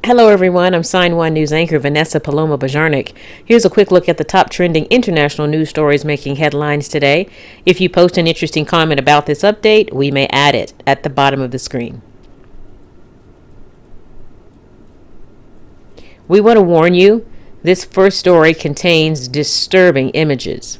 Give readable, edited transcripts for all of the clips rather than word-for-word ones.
Hello, everyone. I'm Sign1News anchor Vanessa Paloma Bajarnik. Here's a quick look at the top trending international news stories making headlines today. If you post an interesting comment about this update, we may add it at the bottom of the screen. We want to warn you, this first story contains disturbing images.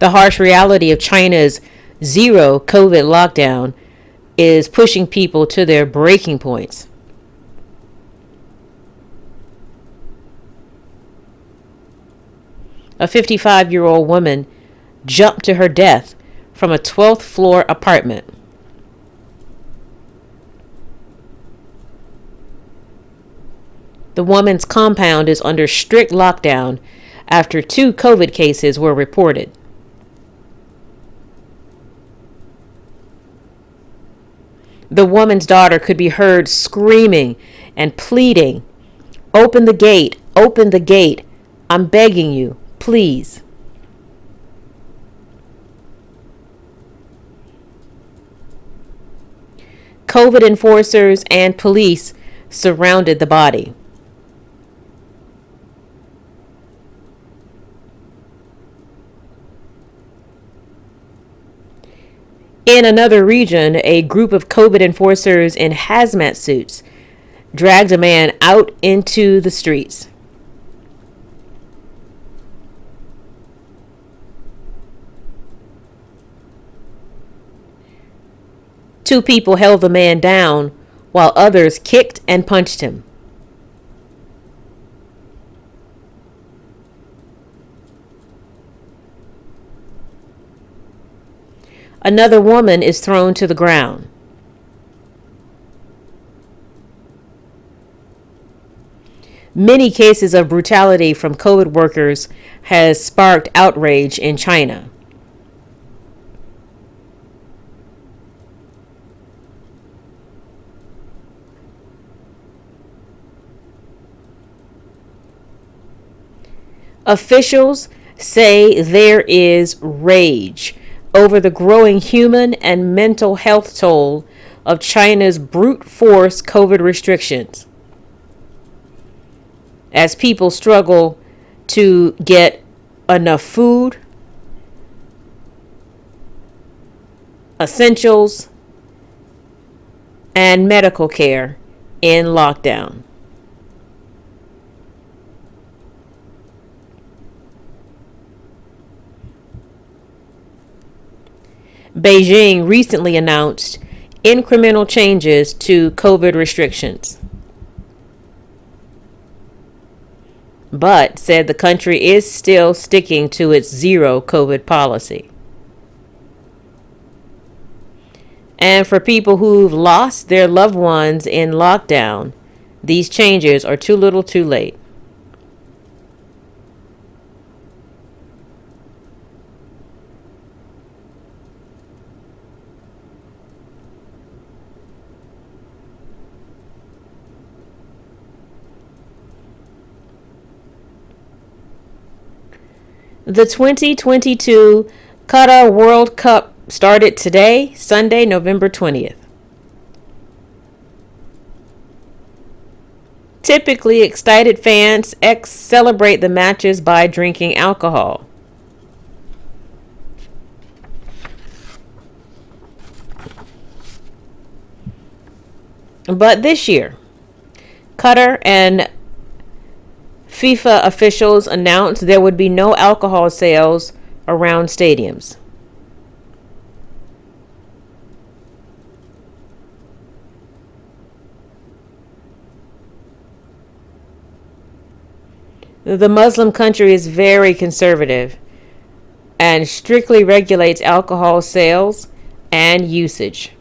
The harsh reality of China's zero COVID lockdown is pushing people to their breaking points. A 55-year-old woman jumped to her death from a 12th floor apartment. The woman's compound is under strict lockdown after 2 COVID cases were reported. The woman's daughter could be heard screaming and pleading, "Open the gate, open the gate. I'm begging you, please." COVID enforcers and police surrounded the body. In another region, a group of COVID enforcers in hazmat suits dragged a man out into the streets. Two people held the man down while others kicked and punched him. Another woman is thrown to the ground. Many cases of brutality from COVID workers has sparked outrage in China. Officials say there is rage over the growing human and mental health toll of China's brute force COVID restrictions, as people struggle to get enough food, essentials, and medical care in lockdown. Beijing recently announced incremental changes to COVID restrictions, but said the country is still sticking to its zero COVID policy. And for people who've lost their loved ones in lockdown, these changes are too little too late. The 2022 Qatar World Cup started today, Sunday, November 20th. Typically, excited fans celebrate the matches by drinking alcohol. But this year, Qatar and FIFA officials announced there would be no alcohol sales around stadiums. The Muslim country is very conservative and strictly regulates alcohol sales and usage.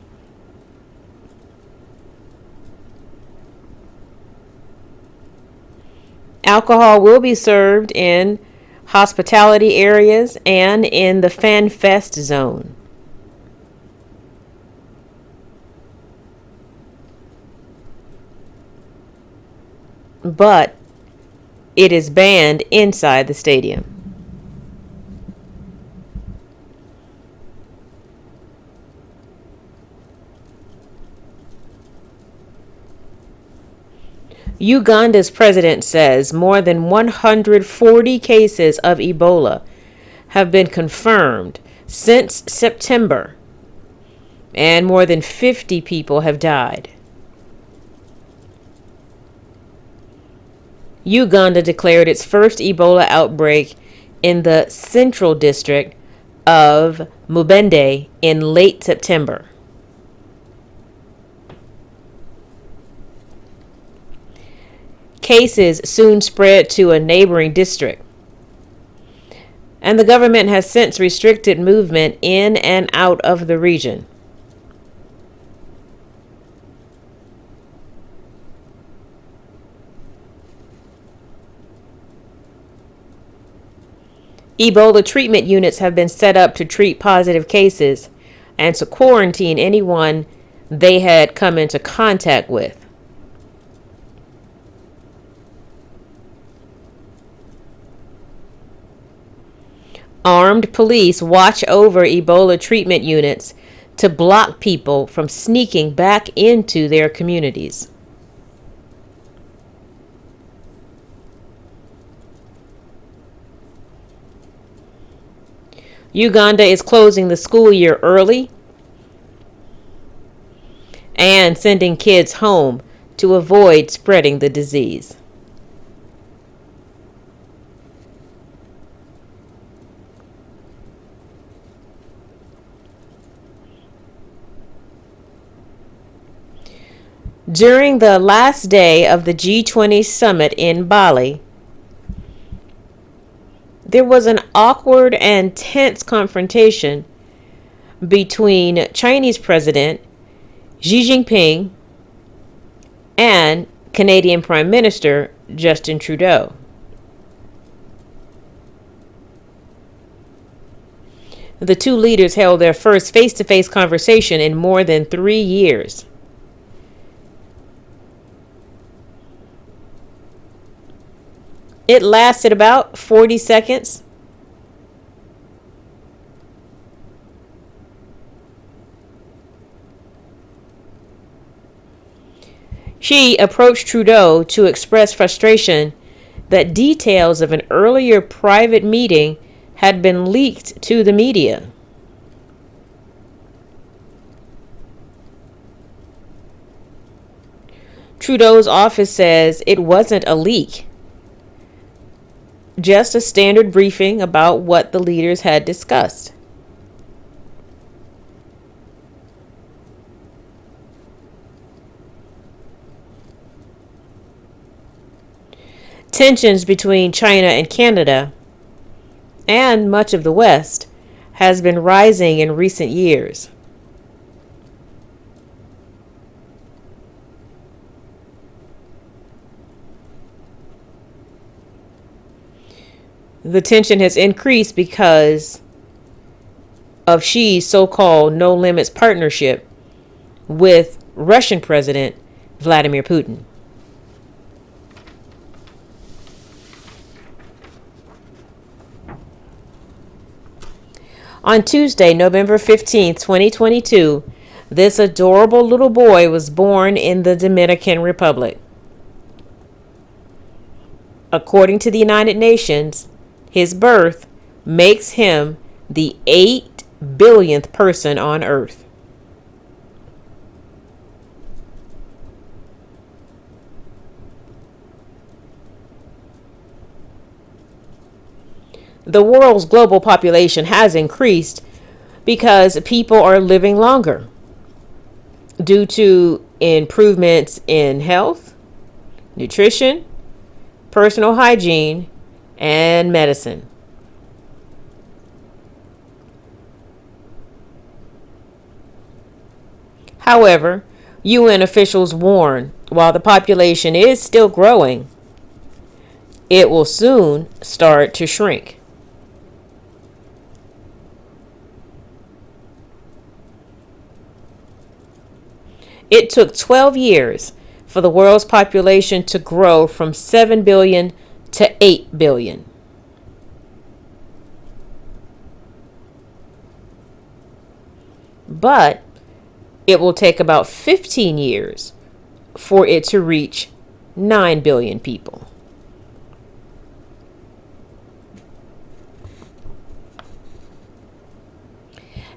Alcohol will be served in hospitality areas and in the Fan Fest zone. But It is banned inside the stadium. Uganda's president says more than 140 cases of Ebola have been confirmed since September, and more than 50 people have died. Uganda declared its first Ebola outbreak in the central district of Mubende in late September. Cases soon spread to a neighboring district, and the government has since restricted movement in and out of the region. Ebola treatment units have been set up to treat positive cases and to quarantine anyone they had come into contact with. Armed police watch over Ebola treatment units to block people from sneaking back into their communities. Uganda is closing the school year early and sending kids home to avoid spreading the disease. During the last day of the G20 summit in Bali, there was an awkward and tense confrontation between Chinese President Xi Jinping and Canadian Prime Minister Justin Trudeau. The two leaders held their first face-to-face conversation in more than 3 years. It lasted about 40 seconds. Xi approached Trudeau to express frustration that details of an earlier private meeting had been leaked to the media. Trudeau's office says it wasn't a leak, just a standard briefing about what the leaders had discussed. Tensions between China and Canada and much of the West has been rising in recent years. The tension has increased because of Xi's so-called no limits partnership with Russian President Vladimir Putin. On Tuesday, November 15th, 2022, this adorable little boy was born in the Dominican Republic. According to the United Nations, his birth makes him the 8 billionth person on Earth. The world's global population has increased because people are living longer due to improvements in health, nutrition, personal hygiene, and medicine. However, UN officials warn while the population is still growing, it will soon start to shrink. It took 12 years for the world's population to grow from 7 billion to 8 billion. But it will take about 15 years for it to reach 9 billion people.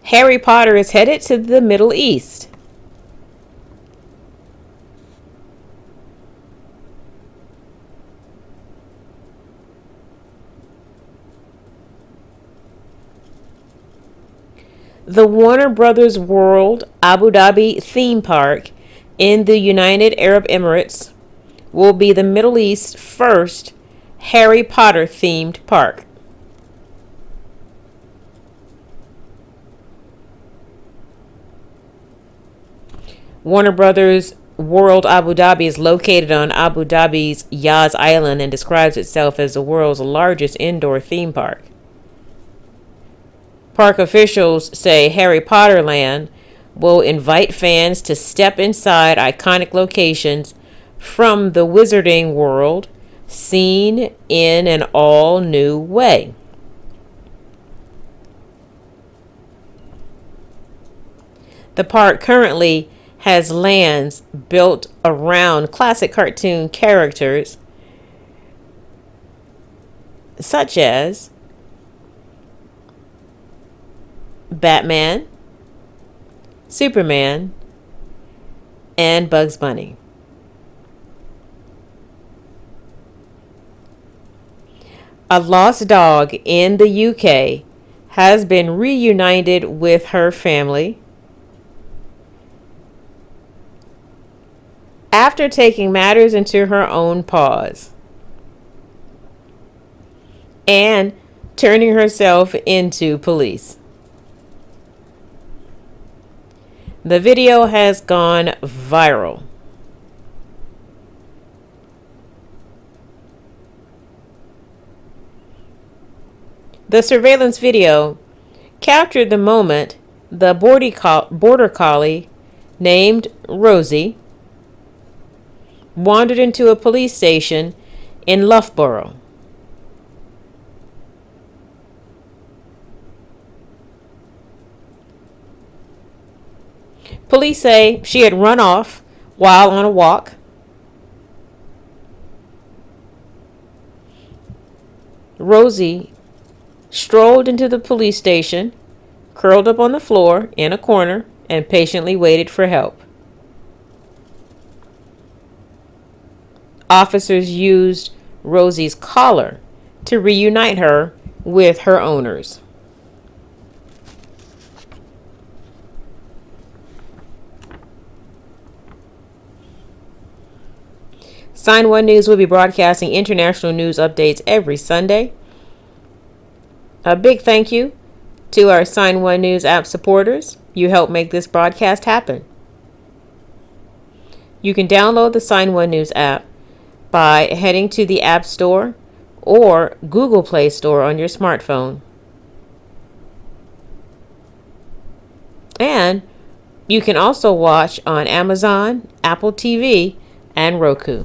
Harry Potter is headed to the Middle East. The Warner Brothers World Abu Dhabi theme park in the United Arab Emirates will be the Middle East's first Harry Potter themed park. Warner Brothers World Abu Dhabi is located on Abu Dhabi's Yas Island and describes itself as the world's largest indoor theme park. Park officials say Harry Potter Land will invite fans to step inside iconic locations from the wizarding world, seen in an all-new way. The park currently has lands built around classic cartoon characters such as Batman, Superman, and Bugs Bunny. A lost dog in the UK has been reunited with her family after taking matters into her own paws and turning herself into police. The video has gone viral. The surveillance video captured the moment the border collie named Rosie wandered into a police station in Loughborough. Police say she had run off while on a walk. Rosie strolled into the police station, curled up on the floor in a corner, and patiently waited for help. Officers used Rosie's collar to reunite her with her owners. Sign1News will be broadcasting international news updates every Sunday. A big thank you to our Sign1News app supporters. You help make this broadcast happen. You can download the Sign1News app by heading to the App Store or Google Play Store on your smartphone. And you can also watch on Amazon, Apple TV, and Roku.